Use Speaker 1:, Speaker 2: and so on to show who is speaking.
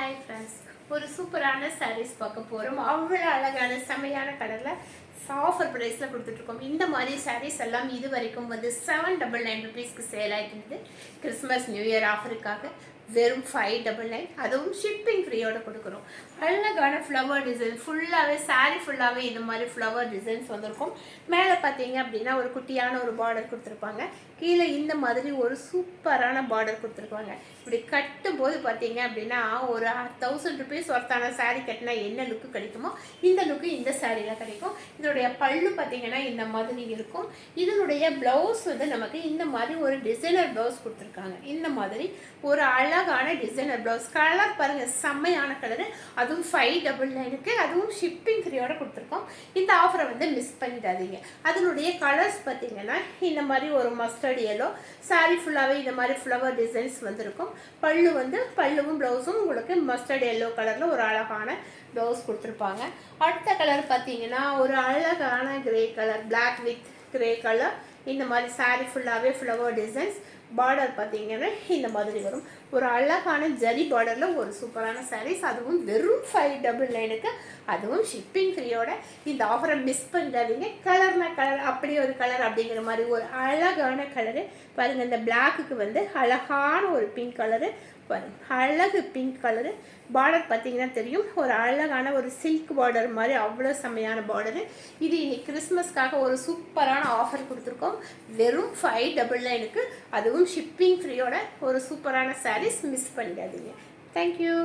Speaker 1: Hi friends, ஒரு சூப்பரான சாரீஸ் பார்க்க போகிறோம். அவ்வளோ அழகான செமையான கலரில் ஆஃபர் ப்ரைஸில் கொடுத்துட்ருக்கோம். இந்த மாதிரி சாரீஸ் எல்லாம் இது வரைக்கும் வந்து 799 சேல் ஆகிட்டு கிறிஸ்மஸ் நியூ இயர் ஆஃபருக்காக வெறும் 599, அதுவும் ஷிப்பிங் ஃப்ரீயோடு கொடுக்குறோம். அழகான ஃப்ளவர் டிசைன் ஃபுல்லாகவே சாரீ ஃபுல்லாகவே இந்த மாதிரி ஃப்ளவர் டிசைன்ஸ் வந்திருக்கும். மேலே பார்த்தீங்க அப்படின்னா ஒரு குட்டியான ஒரு பார்டர் கொடுத்துருப்பாங்க. கீழே இந்த மாதிரி ஒரு சூப்பரான பார்டர் கொடுத்துருப்பாங்க. இப்படி கட்டும்போது பார்த்தீங்க அப்படின்னா ஒரு 1000 rupees ஒர்த்தான சாரீ கட்டினா என்ன லுக்கு கிடைக்குமோ இந்த லுக்கு இந்த சாரியில் கிடைக்கும். இதனுடைய பல்லு பார்த்தீங்கன்னா இந்த மாதிரி இருக்கும். இதனுடைய ப்ளவுஸ் வந்து நமக்கு இந்த மாதிரி ஒரு டிசைனர் ப்ளவுஸ் கொடுத்துருக்காங்க. இந்த மாதிரி ஒரு அழகான டிசைனர் ப்ளவுஸ். கலர் பாருங்கள், செம்மையான கலரு. அதுவும் 599க்கு, அதுவும் ஷிப்பிங் ஃப்ரீயோட கொடுத்துருக்கோம். இந்த ஆஃபரை வந்து மிஸ் பண்ணிடாதீங்க. அதனுடைய கலர்ஸ் பார்த்தீங்கன்னா இந்த மாதிரி ஒரு மஸ்டர்ட் எல்லோ, சாரீ ஃபுல்லாகவே இந்த மாதிரி ஃப்ளவர் டிசைன்ஸ் வந்திருக்கும். பல்லுவும் ப்ளவுஸும் உங்களுக்கு மஸ்டர்ட் எல்லோ கலரில் ஒரு அழகான ப்ளவுஸ் கொடுத்துருப்பாங்க. அடுத்த கலர் பார்த்தீங்கன்னா ஒரு அழகான grey colour, black with grey colour. இந்த மாதிரி சாரீ ஃபுல்லாகவே ஃப்ளவர் டிசைன்ஸ். பார்டர் பார்த்தீங்கன்னா இந்த மாதிரி வரும். ஒரு அழகான ஜரி பார்டரில் ஒரு சூப்பரான சாரீஸ். அதுவும் வெறும் 599க்கு, அதுவும் ஷிப்பிங் ஃப்ரீயோட. இந்த ஆஃபரை மிஸ் பண்ணிடாதீங்க. கலர்னா கலர், அப்படியே ஒரு கலர் அப்படிங்கிற மாதிரி ஒரு அழகான கலரு பாருங்கள். இந்த பிளாக்குக்கு வந்து அழகான ஒரு பிங்க் கலரு பாருங்கள், அழகு பிங்க் கலரு. பார்டர் பார்த்தீங்கன்னா தெரியும், ஒரு அழகான ஒரு சில்க் பார்டர் மாதிரி அவ்வளோ செம்மையான பார்டரு. இது இன்னைக்கு கிறிஸ்மஸ்க்காக ஒரு சூப்பரான ஆஃபர் கொடுத்துருக்கோம். வெறும் 599க்கு, அதுவும் ஷிப்பிங் ஃப்ரீயோட ஒரு சூப்பரான சாரீஸ். மிஸ் பண்ணிடாதீங்க. தேங்க்யூ.